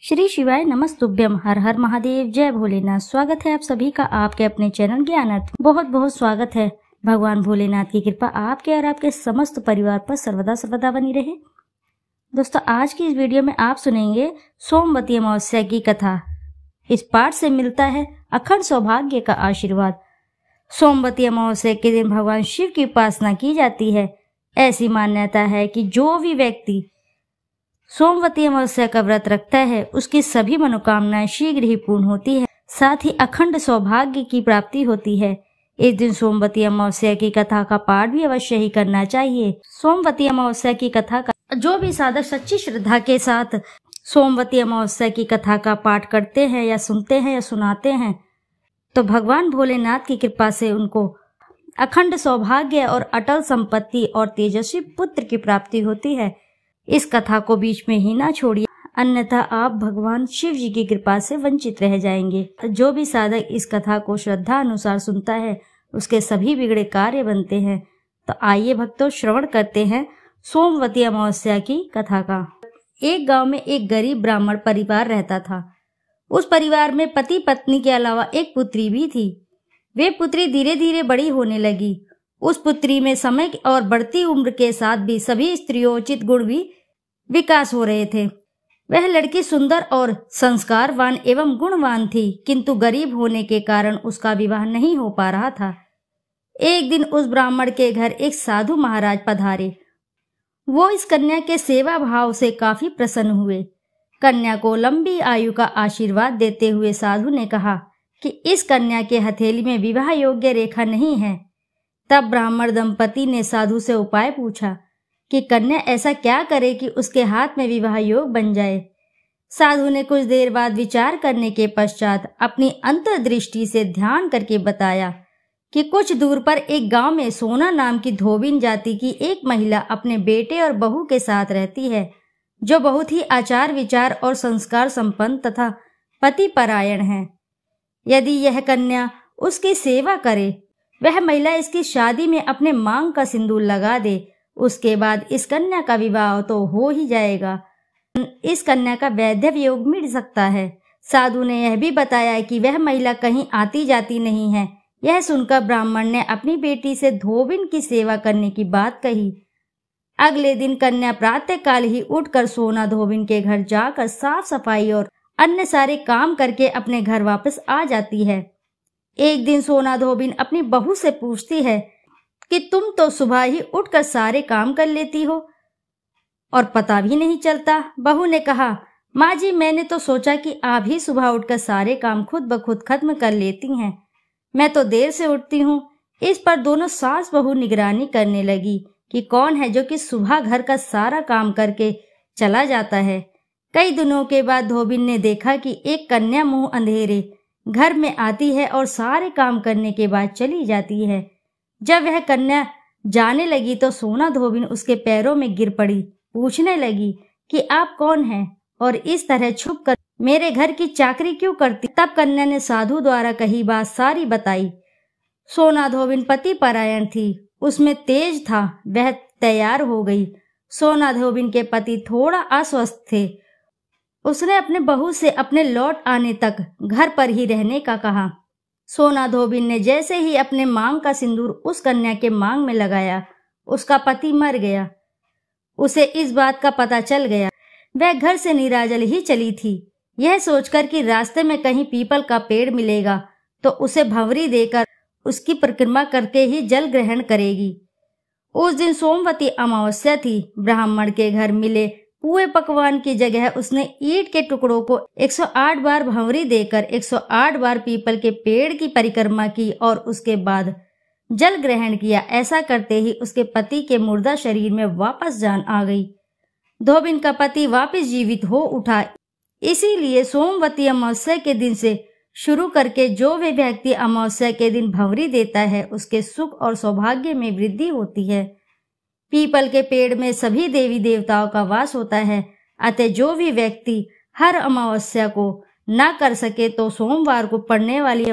श्री शिवाय नमस्तुभ्यम। हर हर महादेव, जय भोलेनाथ। स्वागत है आप सभी का आपके अपने चैनल ज्ञानार्थ। बहुत बहुत स्वागत है। भगवान भोलेनाथ की कृपा आपके और आपके समस्त परिवार पर सर्वदा सर्वदा बनी रहे। दोस्तों, आज की इस वीडियो में आप सुनेंगे सोमवती अमावस्या की कथा। इस पाठ से मिलता है अखंड सौभाग्य का आशीर्वाद। सोमवती अमावस्या के दिन भगवान शिव की उपासना की जाती है। ऐसी मान्यता है कि जो भी व्यक्ति सोमवती अमावस्या का व्रत रखता है उसकी सभी मनोकामनाएं शीघ्र ही पूर्ण होती है, साथ ही अखंड सौभाग्य की प्राप्ति होती है। इस दिन सोमवती अमावस्या की कथा का पाठ भी अवश्य ही करना चाहिए। सोमवती अमावस्या की कथा का जो भी साधक सच्ची श्रद्धा के साथ सोमवती अमावस्या की कथा का पाठ करते हैं या सुनते हैं या सुनाते हैं तो भगवान भोलेनाथ की कृपा से उनको अखंड सौभाग्य और अटल संपत्ति और तेजस्वी पुत्र की प्राप्ति होती है। इस कथा को बीच में ही ना छोड़िए, अन्यथा आप भगवान शिव जी की कृपा से वंचित रह जाएंगे। जो भी साधक इस कथा को श्रद्धा अनुसार सुनता है उसके सभी बिगड़े कार्य बनते हैं। तो आइए भक्तों, श्रवण करते हैं सोमवती अमावस्या की कथा का। एक गांव में एक गरीब ब्राह्मण परिवार रहता था। उस परिवार में पति पत्नी के अलावा एक पुत्री भी थी। वे पुत्री धीरे धीरे बड़ी होने लगी। उस पुत्री में समय और बढ़ती उम्र के साथ भी सभी स्त्रियोचित गुण भी विकास हो रहे थे। वह लड़की सुंदर और संस्कारवान एवं गुणवान थी, किंतु गरीब होने के कारण उसका विवाह नहीं हो पा रहा था। एक दिन उस ब्राह्मण के घर एक साधु महाराज पधारे। वो इस कन्या के सेवा भाव से काफी प्रसन्न हुए। कन्या को लंबी आयु का आशीर्वाद देते हुए साधु ने कहा कि इस कन्या के हथेली में विवाह योग्य रेखा नहीं है। तब ब्राह्मण दंपति ने साधु से उपाय पूछा कि कन्या ऐसा क्या करे कि उसके हाथ में विवाह योग बन जाए। साधु ने कुछ देर बाद विचार करने के पश्चात अपनी अंतर्दृष्टि से ध्यान करके बताया कि कुछ दूर पर एक गांव में सोना नाम की धोबिन जाति की एक महिला अपने बेटे और बहू के साथ रहती है, जो बहुत ही आचार विचार और संस्कार संपन्न तथा पति परायण है। यदि यह कन्या उसकी सेवा करे, वह महिला इसकी शादी में अपने मांग का सिंदूर लगा दे, उसके बाद इस कन्या का विवाह तो हो ही जाएगा। इस कन्या का वैधव्य योग मिट सकता है। साधु ने यह भी बताया कि वह महिला कहीं आती जाती नहीं है। यह सुनकर ब्राह्मण ने अपनी बेटी से धोबिन की सेवा करने की बात कही। अगले दिन कन्या प्रातःकाल ही उठकर सोना धोबिन के घर जाकर साफ सफाई और अन्य सारे काम करके अपने घर वापस आ जाती है। एक दिन सोना धोबिन अपनी बहू से पूछती है कि तुम तो सुबह ही उठकर सारे काम कर लेती हो और पता भी नहीं चलता। बहू ने कहा, माँ जी, मैंने तो सोचा कि आप ही सुबह उठकर सारे काम खुद ब खुद खत्म कर लेती हैं। मैं तो देर से उठती हूँ। इस पर दोनों सास बहू निगरानी करने लगी कि कौन है जो कि सुबह घर का सारा काम करके चला जाता है। कई दिनों के बाद धोबिन ने देखा कि एक कन्या मुंह अंधेरे घर में आती है और सारे काम करने के बाद चली जाती है। जब वह कन्या जाने लगी तो सोना धोबिन उसके पैरों में गिर पड़ी। पूछने लगी कि आप कौन हैं और इस तरह छुप कर मेरे घर की चाकरी क्यों करती। तब कन्या ने साधु द्वारा कही बात सारी बताई। सोना धोबिन पति परायण थी, उसमें तेज था। वह तैयार हो गई। सोना धोबिन के पति थोड़ा अस्वस्थ थे। उसने अपने बहू से अपने लौट आने तक घर पर ही रहने का कहा। सोना धोबिन ने जैसे ही अपने मांग का सिंदूर उस कन्या के मांग में लगाया, उसका पति मर गया। उसे इस बात का पता चल गया। वह घर से निराजल ही चली थी, यह सोचकर कि रास्ते में कहीं पीपल का पेड़ मिलेगा तो उसे भंवरी देकर उसकी परिक्रमा करके ही जल ग्रहण करेगी। उस दिन सोमवती अमावस्या थी। ब्राह्मण के घर मिले पुए पकवान की जगह उसने ईंट के टुकड़ों को 108 बार भंवरी देकर 108 बार पीपल के पेड़ की परिक्रमा की और उसके बाद जल ग्रहण किया। ऐसा करते ही उसके पति के मुर्दा शरीर में वापस जान आ गई। धोबिन का पति वापस जीवित हो उठा। इसीलिए सोमवती अमावस्या के दिन से शुरू करके जो भी व्यक्ति अमावस्या के दिन भंवरी देता है उसके सुख और सौभाग्य में वृद्धि होती है। पीपल के पेड़ में सभी देवी देवताओं का वास होता है। अतः जो भी व्यक्ति हर अमावस्या को न कर सके तो सोमवार को पड़ने वाली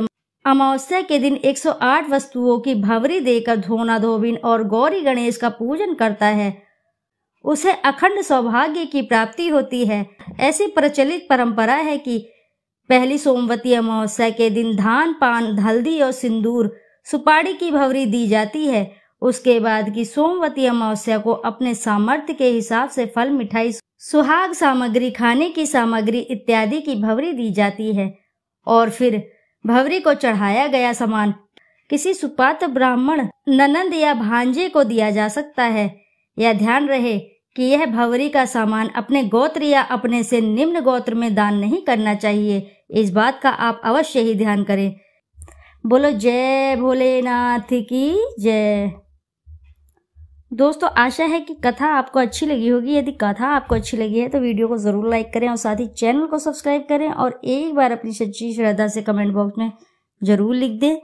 अमावस्या के दिन 108 वस्तुओं की भंवरी देकर धोना धोबिन और गौरी गणेश का पूजन करता है, उसे अखंड सौभाग्य की प्राप्ति होती है। ऐसी प्रचलित परंपरा है कि पहली सोमवती अमावस्या के दिन धान, पान, हल्दी और सिंदूर, सुपारी की भवरी दी जाती है। उसके बाद की सोमवती अमावस्या को अपने सामर्थ्य के हिसाब से फल, मिठाई, सुहाग सामग्री, खाने की सामग्री इत्यादि की भवरी दी जाती है और फिर भवरी को चढ़ाया गया सामान किसी सुपात्र ब्राह्मण, ननंद या भांजे को दिया जा सकता है। यह ध्यान रहे कि यह भवरी का सामान अपने गोत्र या अपने से निम्न गोत्र में दान नहीं करना चाहिए। इस बात का आप अवश्य ही ध्यान करें। बोलो जय भोलेनाथ की जय। दोस्तों, आशा है कि कथा आपको अच्छी लगी होगी। यदि कथा आपको अच्छी लगी है तो वीडियो को जरूर लाइक करें और साथ ही चैनल को सब्सक्राइब करें और एक बार अपनी सच्ची श्रद्धा से कमेंट बॉक्स में जरूर लिख दें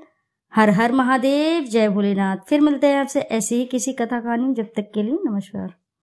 हर हर महादेव, जय भोलेनाथ। फिर मिलते हैं आपसे ऐसी ही किसी कथा कहानी। जब तक के लिए नमस्कार।